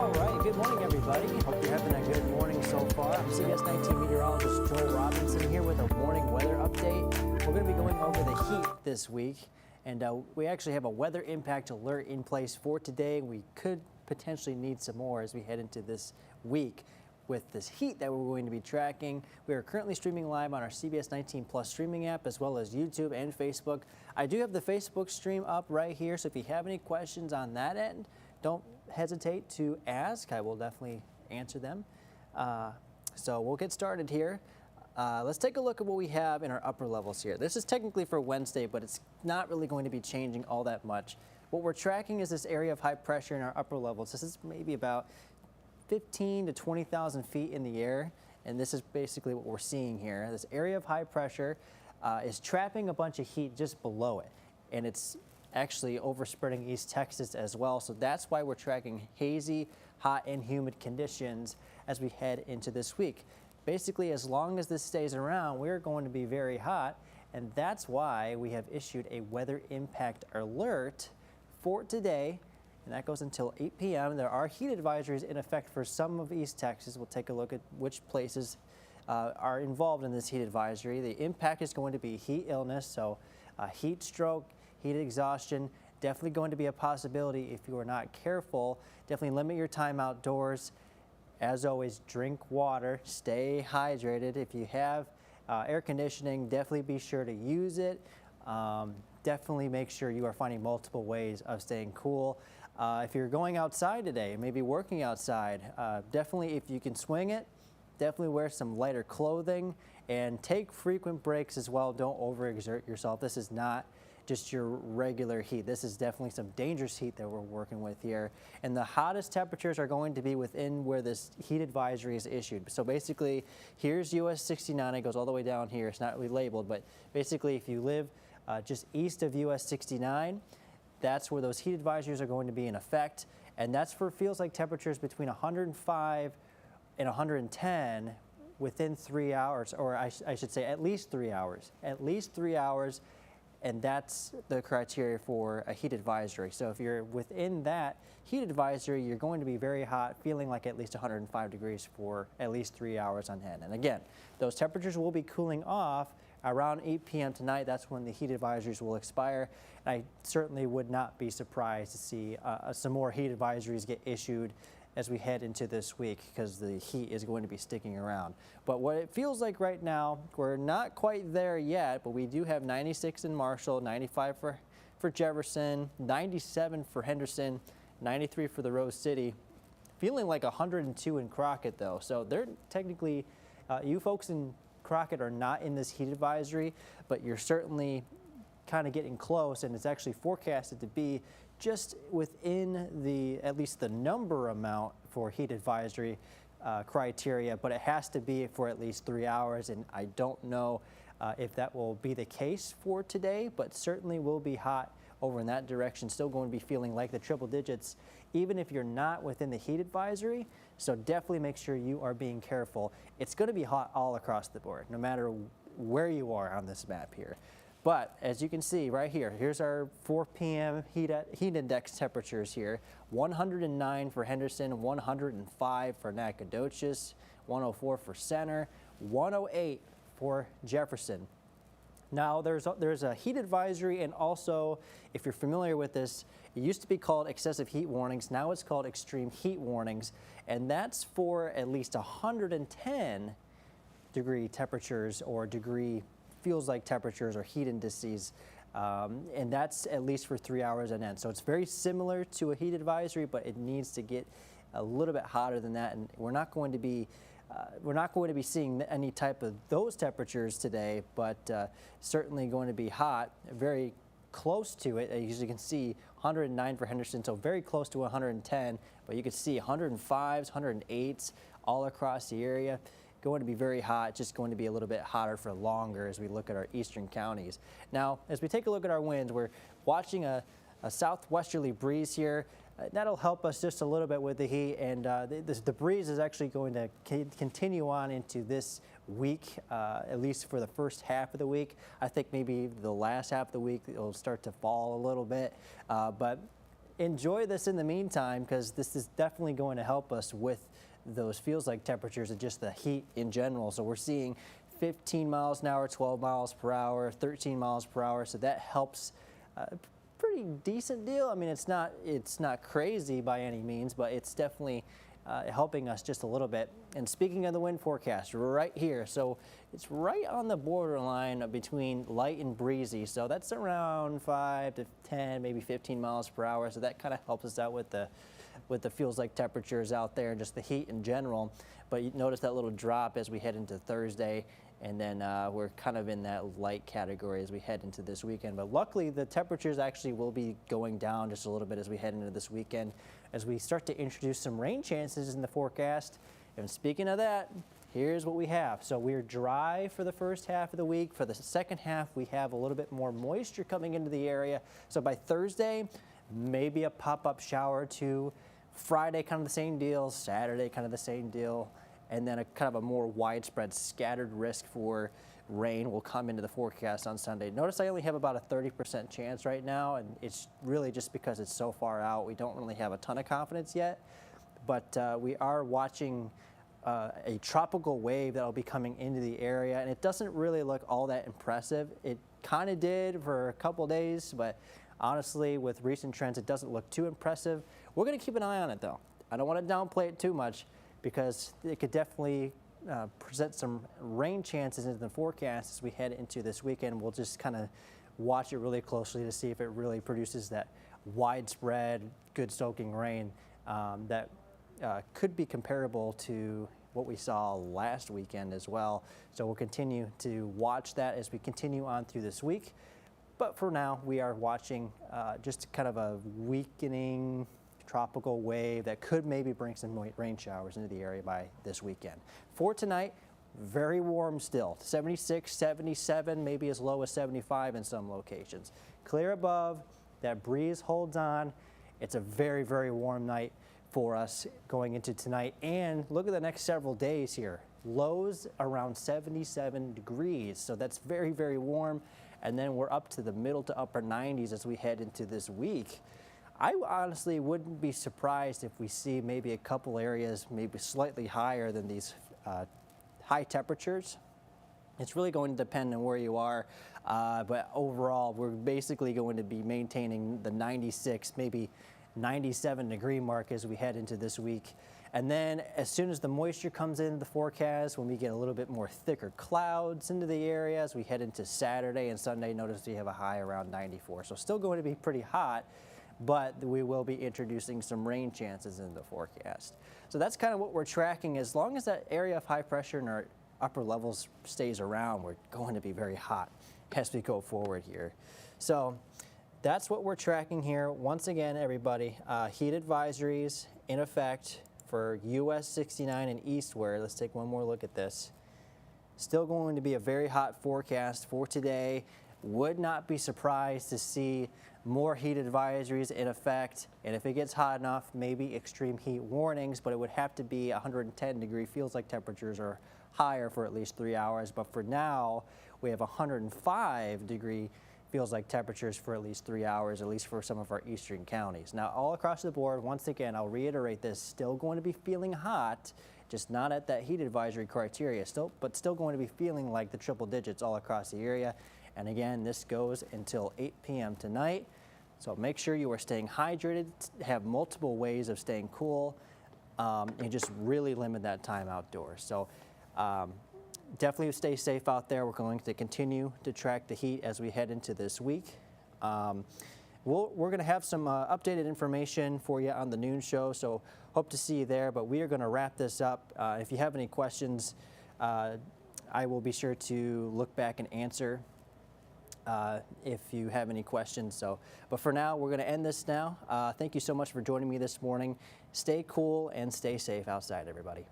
All right, good morning, everybody. Hope you're having a good morning so far. I'm CBS19 Meteorologist Joel Robinson here with a morning weather update. We're going to be going over the heat this week, and we actually have a weather impact alert in place for today. We could potentially need some more as we head into this week with this heat that we're going to be tracking. We are currently streaming live on our CBS19 Plus streaming app, as well as YouTube and Facebook. I do have the Facebook stream up right here, so if you have any questions on that end, don't hesitate to ask. I will definitely answer them. So we'll get started here. Let's take a look at what we have in our upper levels here. This is technically for Wednesday, but it's not really going to be changing all that much. What we're tracking is this area of high pressure in our upper levels. This is maybe about 15 to 20,000 feet in the air, and this is basically what we're seeing here. This area of high pressure is trapping a bunch of heat just below it, and it's actually overspreading East Texas as well. So that's why we're tracking hazy, hot, and humid conditions as we head into this week. Basically, as long as this stays around, we're going to be very hot, and that's why we have issued a weather impact alert for today, and that goes until 8 p.m. There are heat advisories in effect for some of East Texas. We'll take a look at which places are involved in this heat advisory. The impact is going to be heat illness, so heat stroke, heat exhaustion, definitely going to be a possibility if you are not careful. Definitely limit your time outdoors. As always, drink water, stay hydrated. If you have air conditioning, definitely be sure to use it. Definitely make sure you are finding multiple ways of staying cool. If you're going outside today, maybe working outside, definitely if you can swing it, definitely wear some lighter clothing and take frequent breaks as well. Don't overexert yourself. This is not just your regular heat. This is definitely some dangerous heat that we're working with here. And the hottest temperatures are going to be within where this heat advisory is issued. So basically, here's US 69. It goes all the way down here. It's not really labeled, but basically if you live just east of US 69, that's where those heat advisories are going to be in effect. And that's for feels like temperatures between 105 and 110 within 3 hours, or I should say at least 3 hours. At least 3 hours. And that's the criteria for a heat advisory. So if you're within that heat advisory, you're going to be very hot, feeling like at least 105 degrees for at least 3 hours on end. And again, those temperatures will be cooling off around 8 p.m. tonight. That's when the heat advisories will expire. And I certainly would not be surprised to see some more heat advisories get issued as we head into this week, because the heat is going to be sticking around. But what it feels like right now, we're not quite there yet, but we do have 96 in Marshall, 95 for Jefferson, 97 for Henderson, 93 for the Rose City. Feeling like 102 in Crockett though. So they're technically, you folks in Crockett are not in this heat advisory, but you're certainly kind of getting close, and it's actually forecasted to be just within at least the number amount for heat advisory criteria, but it has to be for at least 3 hours, and I don't know if that will be the case for today, but certainly will be hot over in that direction. Still going to be feeling like the triple digits, even if you're not within the heat advisory, so definitely make sure you are being careful. It's going to be hot all across the board, no matter where you are on this map here. But as you can see right here, here's our 4 p.m. heat index temperatures here. 109 for Henderson, 105 for Nacogdoches, 104 for Center, 108 for Jefferson. Now there's a heat advisory, and also, if you're familiar with this, it used to be called excessive heat warnings. Now it's called extreme heat warnings, and that's for at least 110 degree temperatures or degree feels like temperatures or heat indices, and that's at least for 3 hours on end. So it's very similar to a heat advisory, but it needs to get a little bit hotter than that, and we're not going to be seeing any type of those temperatures today, but certainly going to be hot, very close to it. As you can see, 109 for Henderson, so very close to 110, but you can see 105s, 108s all across the area. Going to be very hot, just going to be a little bit hotter for longer as we look at our eastern counties. Now, as we take a look at our winds, we're watching a southwesterly breeze here. That'll help us just a little bit with the heat, and the breeze is actually going to continue on into this week, at least for the first half of the week. I think maybe the last half of the week it'll start to fall a little bit, but enjoy this in the meantime, because this is definitely going to help us with those feels like temperatures and just the heat in general. So we're seeing 15 miles an hour, 12 miles per hour, 13 miles per hour. So that helps. Pretty decent deal. I mean, it's not crazy by any means, but it's definitely helping us just a little bit. And speaking of the wind forecast, right here, so it's right on the borderline between light and breezy. So that's around 5 to 10, maybe 15 miles per hour. So that kind of helps us out with the feels like temperatures out there and just the heat in general. But you notice that little drop as we head into Thursday. And then we're kind of in that light category as we head into this weekend. But luckily, the temperatures actually will be going down just a little bit as we head into this weekend, as we start to introduce some rain chances in the forecast. And speaking of that, here's what we have. So we're dry for the first half of the week. For the second half, we have a little bit more moisture coming into the area. So by Thursday, maybe a pop-up shower or two. Friday, kind of the same deal. Saturday, kind of the same deal. And then a kind of a more widespread scattered risk for rain will come into the forecast on Sunday. Notice I only have about a 30% chance right now, and it's really just because it's so far out. We don't really have a ton of confidence yet, but we are watching a tropical wave that will be coming into the area, and it doesn't really look all that impressive. It kind of did for a couple days, but honestly, with recent trends, it doesn't look too impressive. We're going to keep an eye on it, though. I don't want to downplay it too much, because it could definitely present some rain chances into the forecast as we head into this weekend. We'll just kind of watch it really closely to see if it really produces that widespread, good soaking rain that could be comparable to what we saw last weekend as well. So we'll continue to watch that as we continue on through this week. But for now, we are watching just kind of a weakening tropical wave that could maybe bring some rain showers into the area by this weekend. For tonight, very warm still, 76, 77, maybe as low as 75 in some locations. Clear above, that breeze holds on. It's a very, very warm night for us going into tonight. And look at the next several days here. Lows around 77 degrees, so that's very, very warm. And then we're up to the middle to upper 90s as we head into this week. I honestly wouldn't be surprised if we see maybe a couple areas maybe slightly higher than these high temperatures. It's really going to depend on where you are, but overall we're basically going to be maintaining the 96, maybe 97 degree mark as we head into this week. And then as soon as the moisture comes into the forecast, when we get a little bit more thicker clouds into the area as we head into Saturday and Sunday, notice we have a high around 94. So still going to be pretty hot, but we will be introducing some rain chances in the forecast. So that's kind of what we're tracking. As long as that area of high pressure in our upper levels stays around, we're going to be very hot as we go forward here. So that's what we're tracking here. Once again, everybody, heat advisories in effect for US 69 and eastward. Let's take one more look at this. Still going to be a very hot forecast for today. Would not be surprised to see more heat advisories in effect, and if it gets hot enough, maybe extreme heat warnings, but it would have to be 110 degree feels like temperatures or higher for at least 3 hours. But for now, we have 105 degree feels like temperatures for at least 3 hours, at least for some of our eastern counties. Now, all across the board, once again, I'll reiterate this, still going to be feeling hot, just not at that heat advisory criteria, but still going to be feeling like the triple digits all across the area. And again, this goes until 8 p.m. tonight. So make sure you are staying hydrated, have multiple ways of staying cool, and just really limit that time outdoors. So definitely stay safe out there. We're going to continue to track the heat as we head into this week. We're going to have some updated information for you on the noon show, so hope to see you there. But we are going to wrap this up. If you have any questions, I will be sure to look back and answer if you have any questions. But for now, we're going to end this now. Thank you so much for joining me this morning. Stay cool and stay safe outside, everybody.